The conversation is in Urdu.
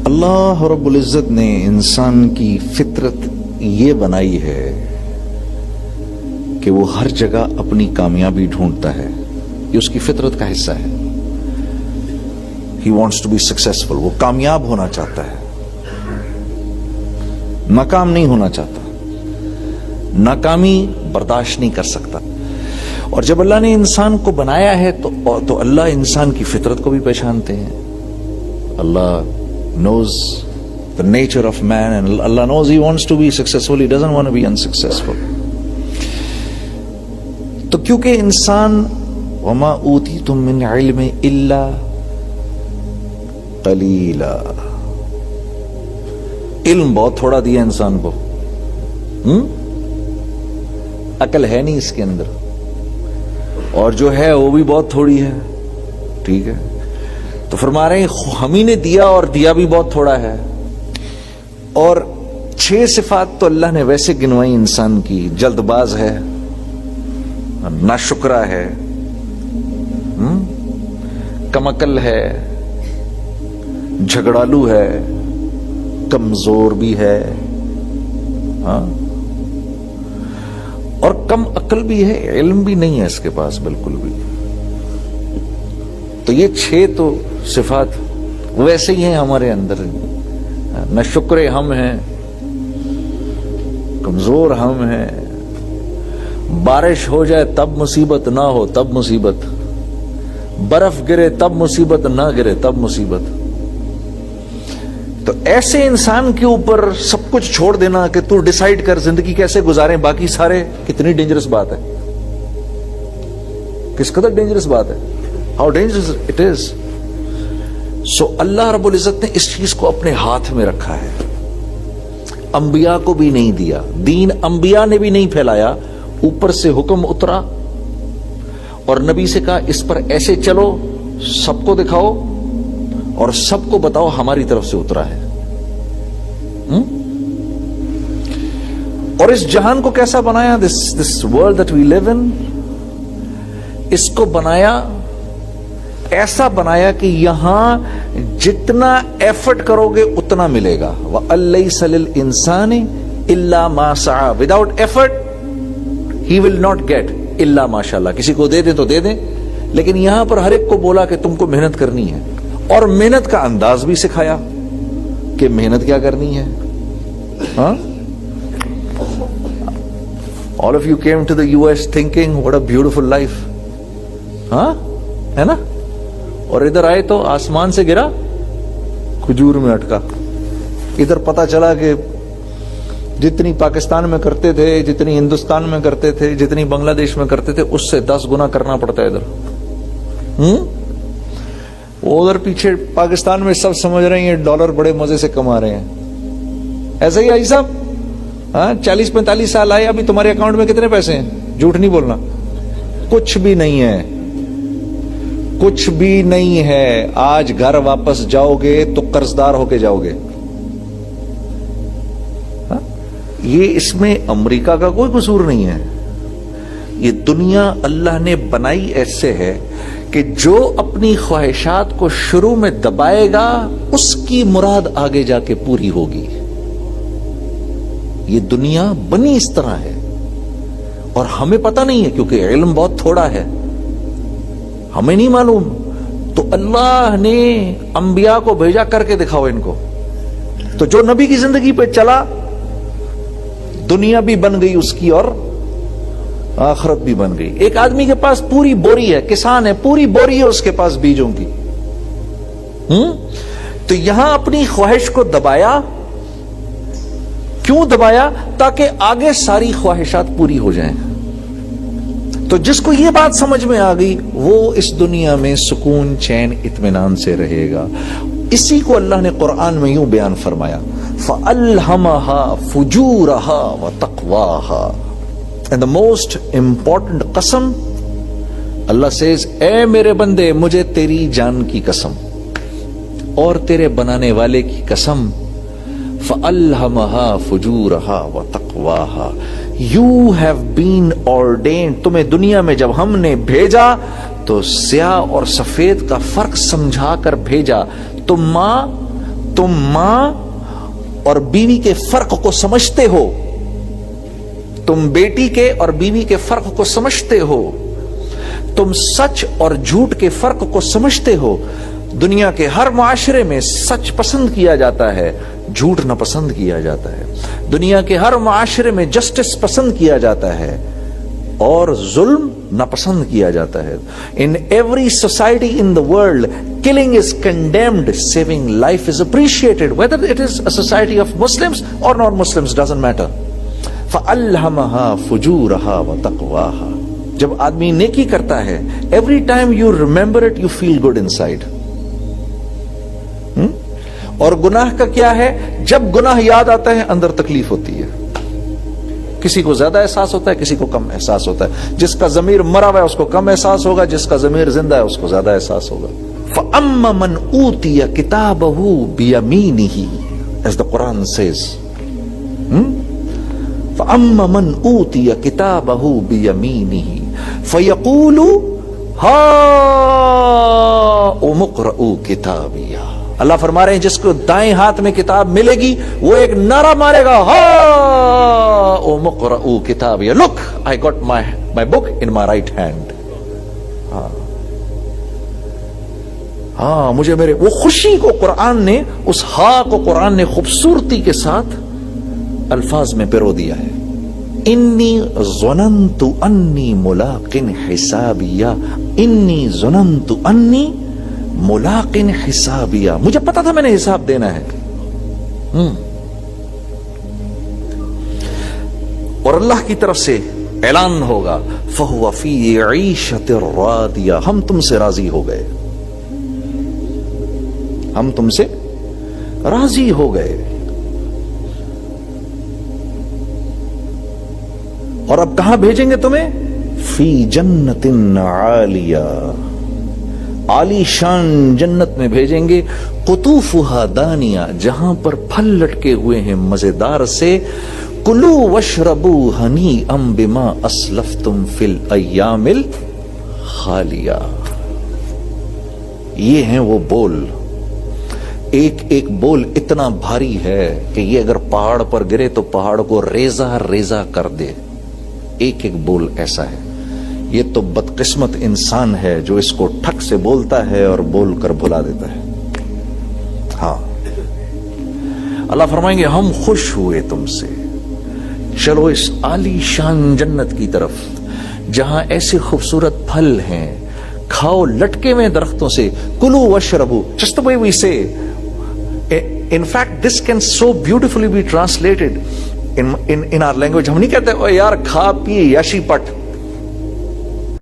اللہ رب العزت نے انسان کی فطرت یہ بنائی ہے کہ وہ ہر جگہ اپنی کامیابی ڈھونڈتا ہے. یہ اس کی فطرت کا حصہ ہے. He wants to be successful. وہ کامیاب ہونا چاہتا ہے, ناکام نہیں ہونا چاہتا. ناکامی برداشت نہیں کر سکتا. اور جب اللہ نے انسان کو بنایا ہے تو اللہ انسان کی فطرت کو بھی پہچانتے ہیں. اللہ knows the nature of man and Allah knows he wants to be successful, he doesn't want to be unsuccessful. تو کیونکہ انسان وما اوتیتم من علم الا قلیلا, علم بہت تھوڑا دیا انسان کو, عقل ہے نہیں اس کے اندر, اور جو ہے وہ بھی بہت تھوڑی ہے. ٹھیک ہے, تو فرما رہے ہیں ہم ہی نے دیا اور دیا بھی بہت تھوڑا ہے. اور 6 صفات تو اللہ نے ویسے گنوائی انسان کی. جلد باز ہے, ناشکرا ہے, کم عقل ہے, جھگڑالو ہے, کمزور بھی ہے, اور کم عقل بھی ہے, علم بھی نہیں ہے اس کے پاس بالکل بھی. تو یہ 6 تو صفات ویسے ہی ہیں ہمارے اندر. نہ شکر ہم ہیں, کمزور ہم ہیں, بارش ہو جائے تب مصیبت, نہ ہو تب مصیبت, برف گرے تب مصیبت, نہ گرے تب مصیبت. تو ایسے انسان کے اوپر سب کچھ چھوڑ دینا کہ تو ڈیسائیڈ کر زندگی کیسے گزاریں, باقی سارے, کتنی ڈینجرس بات ہے, کس قدر ڈینجرس بات ہے. How dangerous it is. So اللہ رب العزت نے اس چیز کو اپنے ہاتھ میں رکھا ہے. انبیاء کو بھی نہیں دیا, دین انبیاء نے بھی نہیں پھیلایا, اوپر سے حکم اترا اور نبی سے کہا اس پر ایسے چلو, سب کو دکھاؤ اور سب کو بتاؤ ہماری طرف سے اترا ہے. اور اس جہان کو کیسا بنایا, this world that we live in, اس کو بنایا, ایسا بنایا کہ یہاں جتنا ایفرٹ کرو گے اتنا ملے گا. وَأَلَّيْسَ لِلْإِنسَانِ إِلَّا مَا سَعَى. Without effort he will not get إِلَّا مَا شَاءَ اللَّهِ. کسی کو دے دیں تو دے دیں, لیکن یہاں پر ہر ایک کو بولا کہ تم کو محنت کرنی ہے, اور محنت کا انداز بھی سکھایا کہ محنت کیا کرنی ہے. All of you came to the US thinking what a beautiful life, ہے نا, اور ادھر آئے تو آسمان سے گرا, کھجور میں اٹکا. ادھر پتا چلا کہ جتنی پاکستان میں کرتے تھے, جتنی ہندوستان میں کرتے تھے, جتنی بنگلہ دیش میں کرتے تھے, اس سے 10 گنا کرنا پڑتا ہے ادھر. وہ ادھر پیچھے پاکستان میں سب سمجھ رہے ہیں ڈالر بڑے مزے سے کما رہے ہیں. ایسا ہی آئی صاحب, 40-45 سال آئے, ابھی تمہارے اکاؤنٹ میں کتنے پیسے ہیں؟ جھوٹ نہیں بولنا, کچھ بھی نہیں ہے, کچھ بھی نہیں ہے. آج گھر واپس جاؤ گے تو قرضدار ہو کے جاؤ گے. یہ اس میں امریکہ کا کوئی قصور نہیں ہے. یہ دنیا اللہ نے بنائی ایسے ہے کہ جو اپنی خواہشات کو شروع میں دبائے گا اس کی مراد آگے جا کے پوری ہوگی. یہ دنیا بنی اس طرح ہے, اور ہمیں پتہ نہیں ہے کیونکہ علم بہت تھوڑا ہے, ہمیں نہیں معلوم. تو اللہ نے انبیاء کو بھیجا, کر کے دکھاؤ ان کو. تو جو نبی کی زندگی پہ چلا, دنیا بھی بن گئی اس کی اور آخرت بھی بن گئی. ایک آدمی کے پاس پوری بوری ہے, کسان ہے, پوری بوری ہے اس کے پاس بیجوں کی. تو یہاں اپنی خواہش کو دبایا. کیوں دبایا؟ تاکہ آگے ساری خواہشات پوری ہو جائیں. تو جس کو یہ بات سمجھ میں آ گئی وہ اس دنیا میں سکون, چین, اطمینان سے رہے گا. اسی کو اللہ نے قرآن میں یوں بیان فرمایا, فَأَلْهَمَهَا فُجُورَهَا وَتَقْوَاهَا. And the most important قسم, اللہ says, اے میرے بندے مجھے تیری جان کی قسم اور تیرے بنانے والے کی قسم, فَأَلْهَمَهَا فُجُورَهَا وَتَقْوَاهَا. You have been ordained. تمہیں دنیا میں جب ہم نے بھیجا تو سیاہ اور سفید کا فرق سمجھا کر بھیجا. تم ماں تم ماں اور بیوی کے فرق کو سمجھتے ہو, تم بیٹی کے اور بیوی کے فرق کو سمجھتے ہو, تم سچ اور جھوٹ کے فرق کو سمجھتے ہو. دنیا کے ہر معاشرے میں سچ پسند کیا جاتا ہے, جھوٹ ناپسند کیا جاتا ہے. دنیا کے ہر معاشرے میں جسٹس پسند کیا جاتا ہے اور ظلم ناپسند کیا جاتا ہے. In every society in the world, killing is condemned, saving life is appreciated. Whether it is a society of Muslims or non-Muslims, doesn't matter. فَأَلْهَمَهَا فُجُورَهَا وَتَقْوَاهَا. جب آدمی نیکی کرتا ہے, every time you remember it, you feel good inside. اور گناہ کا کیا ہے, جب گناہ یاد آتا ہے اندر تکلیف ہوتی ہے. کسی کو زیادہ احساس ہوتا ہے, کسی کو کم احساس ہوتا ہے. جس کا ضمیر مرا ہوا ہے اس کو کم احساس ہوگا, جس کا ضمیر زندہ ہے اس کو زیادہ احساس ہوگا. فَأَمَّا مَنْ أُوتِيَ كِتَابَهُ بِيَمِينِهِ, as the Quran says. فَأَمَّا مَنْ أُوتِيَ كِتَابَهُ بِيَمِينِهِ فَيَقُولُ هَاؤُمُ اقْرَءُوا كِتَابِيَهْ. اللہ فرما رہے ہیں جس کو دائیں ہاتھ میں کتاب ملے گی وہ ایک نعرہ مارے گا, هَاؤُمُ اقْرَءُوا كِتَابِيَهْ. Look, I got my book in my right hand. ہاں مجھے میرے وہ خوشی کو قرآن نے, اس ہا کو قرآن نے خوبصورتی کے ساتھ الفاظ میں پرو دیا ہے. انی ظننت انی ملاق حسابیہ, انی ظننت انی ملاق حسابیہ, مجھے پتا تھا میں نے حساب دینا ہے. اور اللہ کی طرف سے اعلان ہوگا فَهُوَ فِي عِيشَةٍ رَاضِيَةٍ, ہم تم سے راضی ہو گئے, ہم تم سے راضی ہو گئے. اور اب کہاں بھیجیں گے تمہیں, فی جنت عالیہ, عالی شان جنت میں بھیجیں گے. قطوفها دانیہ, جہاں پر پھل لٹکے ہوئے ہیں مزیدار سے. کلو واشربو ہنیئا بما اسلفتم فی الایام الخالیہ. یہ ہیں وہ بول, ایک ایک بول اتنا بھاری ہے کہ یہ اگر پہاڑ پر گرے تو پہاڑ کو ریزہ ریزہ کر دے. ایک ایک بول ایسا ہے. یہ تو بدقسمت انسان ہے جو اس کو ٹھک سے بولتا ہے اور بول کر بھلا دیتا ہے. ہاں اللہ فرمائیں گے ہم خوش ہوئے تم سے, چلو اس عالی شان جنت کی طرف جہاں ایسے خوبصورت پھل ہیں, کھاؤ لٹکے ہوئے درختوں سے. کلو واشربو, just the way we say. In fact, this can so beautifully be translated in our language. ہم نہیں کہتے یار کھا پی یشی پٹ,